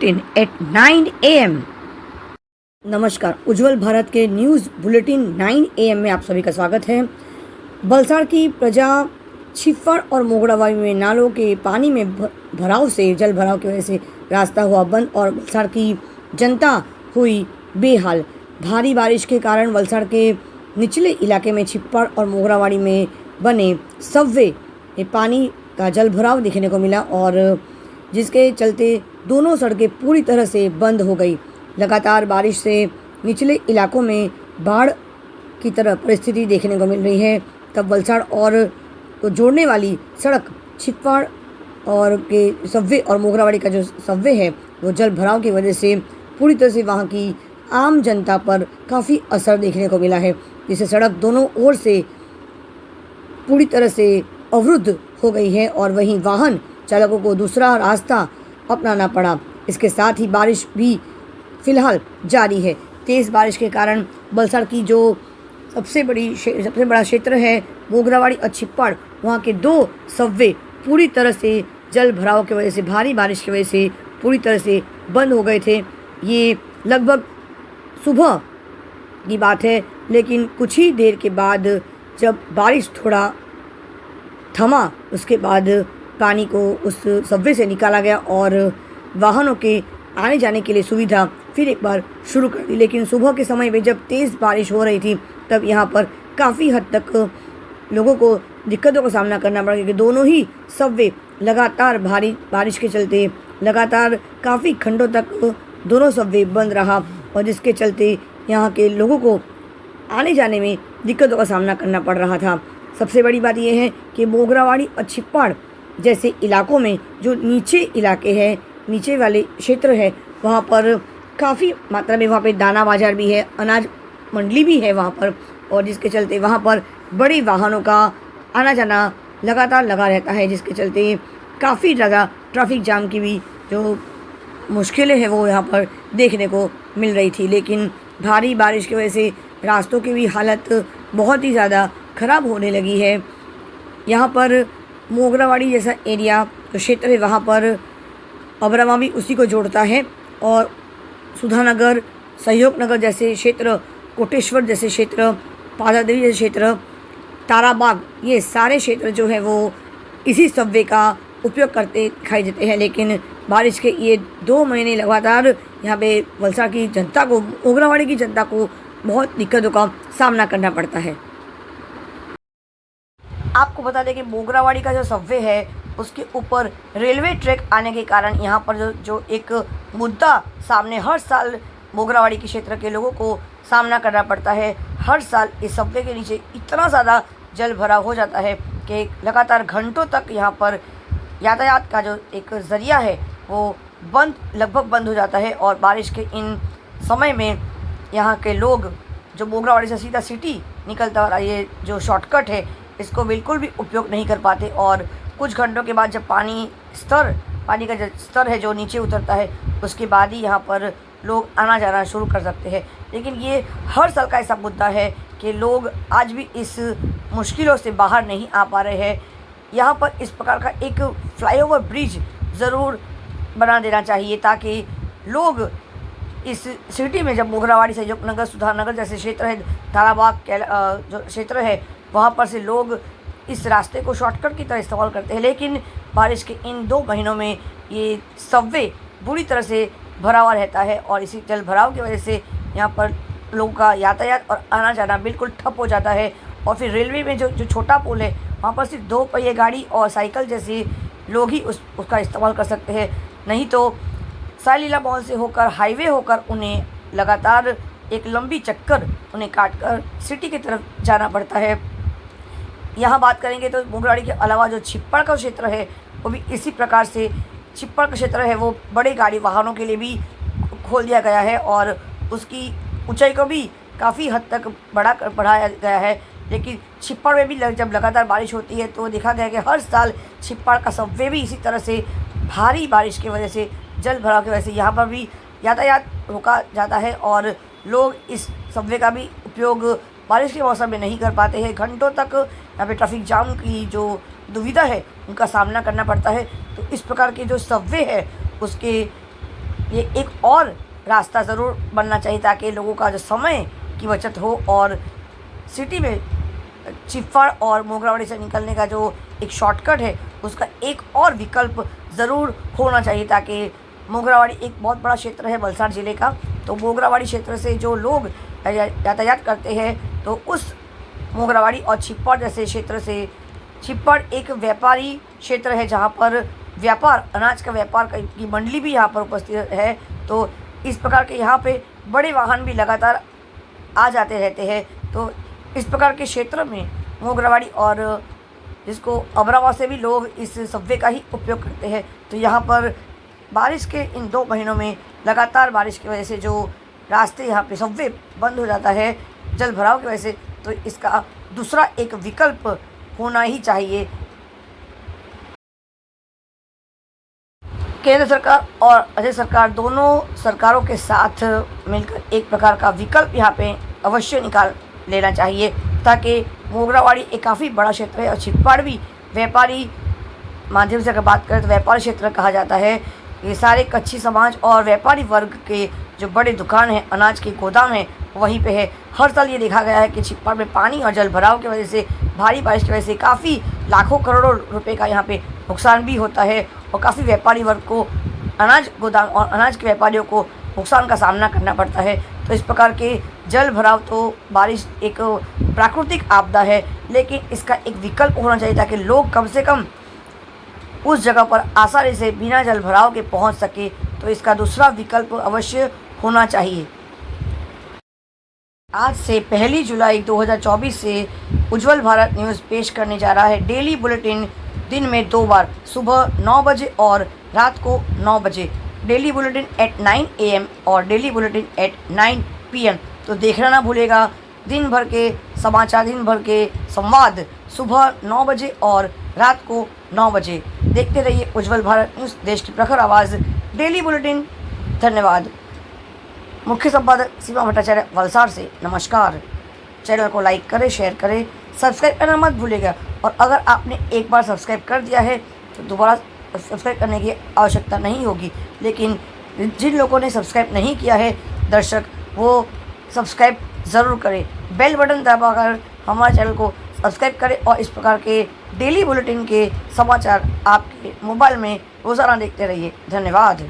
Bulletin eight 9 AM। नमस्कार, उज्जवल भारत के news bulletin 9 AM में आप सभी का स्वागत है। वलसाड़ की प्रजा छिप्पड़ और मोगड़ाबाई में नालों के पानी में भराव से जल भराव की वजह से रास्ता हुआ बंद और वलसाड़ की जनता हुई बेहाल। भारी बारिश के कारण वलसाड़ के निचले इलाके में छिप्पड़ और मोगरावाड़ी में बने सबवे में पानी का जल भराव देखने को मिला और जिसके चलते दोनों सड़कें पूरी तरह से बंद हो गई। लगातार बारिश से निचले इलाकों में बाढ़ की तरह परिस्थिति देखने को मिल रही है। तब वलसाड़ और को जोड़ने वाली सड़क छिप्पड़ और के सबवे और मोगरावाड़ी का जो सबवे है वो जल भराव की वजह से पूरी तरह से वहाँ की आम जनता पर काफ़ी असर देखने को मिला है, जिससे सड़क दोनों ओर से पूरी तरह से अवरुद्ध हो गई है और वहीं वाहन चालकों को दूसरा रास्ता अपनाना पड़ा। इसके साथ ही बारिश भी फिलहाल जारी है। तेज़ बारिश के कारण वलसाड़ की जो सबसे बड़ा क्षेत्र है मोगरावाड़ी और छिप्पड़, वहाँ के दो सबवे पूरी तरह से जल भराव की वजह से, भारी बारिश की वजह से पूरी तरह से बंद हो गए थे। ये लगभग सुबह की बात है, लेकिन कुछ ही देर के बाद जब बारिश थोड़ा थमा उसके बाद पानी को उस सबवे से निकाला गया और वाहनों के आने जाने के लिए सुविधा फिर एक बार शुरू कर दी। लेकिन सुबह के समय में जब तेज़ बारिश हो रही थी तब यहाँ पर काफ़ी हद तक लोगों को दिक्कतों का सामना करना पड़ा, क्योंकि दोनों ही सबवे लगातार भारी बारिश के चलते लगातार काफ़ी घंटों तक दोनों सबवे बंद रहा और जिसके चलते यहाँ के लोगों को आने जाने में दिक्कतों का सामना करना पड़ रहा था। सबसे बड़ी बात यह है कि मोगरावाड़ी और छिप्पड़ जैसे इलाकों में जो नीचे इलाके हैं, नीचे वाले क्षेत्र है, वहाँ पर काफ़ी मात्रा में वहाँ पे दाना बाज़ार भी है, अनाज मंडली भी है वहाँ पर, और जिसके चलते वहाँ पर बड़े वाहनों का आना जाना लगातार लगा रहता है, जिसके चलते काफ़ी ज़्यादा ट्रैफिक जाम की भी जो मुश्किलें हैं वो यहाँ पर देखने को मिल रही थी। लेकिन भारी बारिश की वजह से रास्तों की भी हालत बहुत ही ज़्यादा ख़राब होने लगी है। यहाँ पर मोगरावाड़ी जैसा एरिया जो क्षेत्र है वहाँ पर अबरमा भी उसी को जोड़ता है और सुधानगर, सहयोग नगर जैसे क्षेत्र, कोटेश्वर जैसे क्षेत्र, पादादेवी जैसे क्षेत्र, ताराबाग, ये सारे क्षेत्र जो है वो इसी सबवे का उपयोग करते दिखाई देते हैं। लेकिन बारिश के ये 2 महीने लगातार यहाँ पे वलसाड़ की जनता को, मोगरावाड़ी की जनता को बहुत दिक्कतों का सामना करना पड़ता है। आपको बता दें कि मोगरावाड़ी का जो सबवे है उसके ऊपर रेलवे ट्रैक आने के कारण यहाँ पर जो एक मुद्दा सामने हर साल मोगरावाड़ी के क्षेत्र के लोगों को सामना करना पड़ता है। हर साल इस सबवे के नीचे इतना ज़्यादा जल भरा हो जाता है कि लगातार घंटों तक यहाँ पर यातायात का जो एक ज़रिया है वो लगभग बंद हो जाता है और बारिश के इन समय में यहाँ के लोग जो मोगरावाड़ी से सीधा सिटी निकलता वाला ये जो शॉर्टकट है इसको बिल्कुल भी उपयोग नहीं कर पाते और कुछ घंटों के बाद जब पानी का जो स्तर है जो नीचे उतरता है उसके बाद ही यहाँ पर लोग आना जाना शुरू कर सकते हैं। लेकिन ये हर साल का ऐसा मुद्दा है कि लोग आज भी इस मुश्किलों से बाहर नहीं आ पा रहे हैं। यहाँ पर इस प्रकार का एक फ्लाईओवर ब्रिज ज़रूर बना देना चाहिए ताकि लोग इस सिटी में जब मोगरावाड़ी, सहयोग नगर, सुधारनगर जैसे क्षेत्र है, ताराबाग जो क्षेत्र है वहाँ पर से लोग इस रास्ते को शॉर्टकट की तरह इस्तेमाल करते हैं। लेकिन बारिश के इन 2 महीनों में ये सबवे बुरी तरह से भरा हुआ रहता है और इसी जल भराव की वजह से यहाँ पर लोगों का यातायात और आना जाना बिल्कुल ठप हो जाता है। और फिर रेलवे में जो छोटा पुल है वहाँ पर सिर्फ 2 पहिए गाड़ी और साइकिल जैसे लोग ही उसका इस्तेमाल कर सकते हैं, नहीं तो सायलीला मॉल से होकर हाईवे होकर उन्हें लगातार एक लंबी चक्कर उन्हें काटकर सिटी की तरफ जाना पड़ता है। यहाँ बात करेंगे तो मोगरावाड़ी के अलावा जो छिप्पड़ का क्षेत्र है वो भी इसी प्रकार से, छिप्पड़ का क्षेत्र है वो बड़े गाड़ी वाहनों के लिए भी खोल दिया गया है और उसकी ऊंचाई को भी काफ़ी हद तक बढ़ाया गया है। लेकिन छिप्पड़ में भी जब लगातार बारिश होती है तो देखा गया कि हर साल छिप्पड़ का सबवे भी इसी तरह से भारी बारिश की वजह से, जल भराव की वजह से यहाँ पर भी यातायात रोका जाता है और लोग इस सबवे का भी उपयोग बारिश के मौसम में नहीं कर पाते हैं। घंटों तक यहाँ पे ट्रैफिक जाम की जो दुविधा है उनका सामना करना पड़ता है। तो इस प्रकार के जो सबवे है उसके ये एक और रास्ता ज़रूर बनना चाहिए ताकि लोगों का जो समय की बचत हो और सिटी में चिप्पाड़ और मोगरावाड़ी से निकलने का जो एक शॉर्टकट है उसका एक और विकल्प ज़रूर होना चाहिए, ताकि मोगरावाड़ी एक बहुत बड़ा क्षेत्र है वलसाड़ ज़िले का। तो मोगरावाड़ी क्षेत्र से जो लोग यातायात करते हैं तो उस मोगरावाड़ी और चिप्पाड़ जैसे क्षेत्र से, चिप्पाड़ एक व्यापारी क्षेत्र है जहाँ पर व्यापार, अनाज का व्यापार की मंडली भी यहाँ पर उपस्थित है। तो इस प्रकार के यहाँ पे बड़े वाहन भी लगातार आ जाते रहते हैं। तो इस प्रकार के क्षेत्र में मोगरावाड़ी और जिसको अमरावा से भी लोग इस सबवे का ही उपयोग करते हैं। तो यहाँ पर बारिश के इन 2 महीनों में लगातार बारिश की वजह से जो रास्ते यहाँ पे सबवे बंद हो जाता है जल भराव की वजह से, तो इसका दूसरा एक विकल्प होना ही चाहिए। केंद्र सरकार और राज्य सरकार दोनों सरकारों के साथ मिलकर एक प्रकार का विकल्प यहाँ पे अवश्य निकाल लेना चाहिए, ताकि मोगरावाड़ी एक काफ़ी बड़ा क्षेत्र है और चिप्पाड़ भी व्यापारी माध्यम से अगर बात करें तो व्यापारी क्षेत्र कहा जाता है। ये सारे कच्ची समाज और व्यापारी वर्ग के जो बड़े दुकान हैं, अनाज के गोदाम हैं, वहीं पे है। हर साल ये देखा गया है कि चिप्पाड़ में पानी और जल भराव की वजह से, भारी बारिश की वजह से काफ़ी लाखों करोड़ों रुपए का यहाँ पे नुकसान भी होता है और काफ़ी व्यापारी वर्ग को, अनाज गोदाम और अनाज के व्यापारियों को नुकसान का सामना करना पड़ता है। तो इस प्रकार के जल भराव, तो बारिश एक प्राकृतिक आपदा है, लेकिन इसका एक विकल्प होना चाहिए ताकि लोग कम से कम उस जगह पर आसानी से बिना जल भराव के पहुंच सके। तो इसका दूसरा विकल्प अवश्य होना चाहिए। आज से 1 जुलाई 2024 से उज्ज्वल भारत न्यूज़ पेश करने जा रहा है डेली बुलेटिन, दिन में 2 बार, सुबह 9 बजे और रात को 9 बजे। डेली बुलेटिन एट 9 AM और डेली बुलेटिन एट 9 PM। तो देखना ना भूलेगा। दिन भर के समाचार, दिन भर के संवाद सुबह 9 बजे और रात को 9 बजे देखते रहिए उज्ज्वल भारत न्यूज़, देश की प्रखर आवाज़, डेली बुलेटिन। धन्यवाद। मुख्य संपादक सीमा भट्टाचार्य, वलसाड़ से नमस्कार। चैनल को लाइक करें, शेयर करें, सब्सक्राइब करना मत भूलिएगा। और अगर आपने एक बार सब्सक्राइब कर दिया है तो दोबारा सब्सक्राइब करने की आवश्यकता नहीं होगी। लेकिन जिन लोगों ने सब्सक्राइब नहीं किया है दर्शक, वो सब्सक्राइब ज़रूर करें, बेल बटन दबाकर हमारे चैनल को सब्सक्राइब करें और इस प्रकार के डेली बुलेटिन के समाचार आपके मोबाइल में रोज़ाना देखते रहिए। धन्यवाद।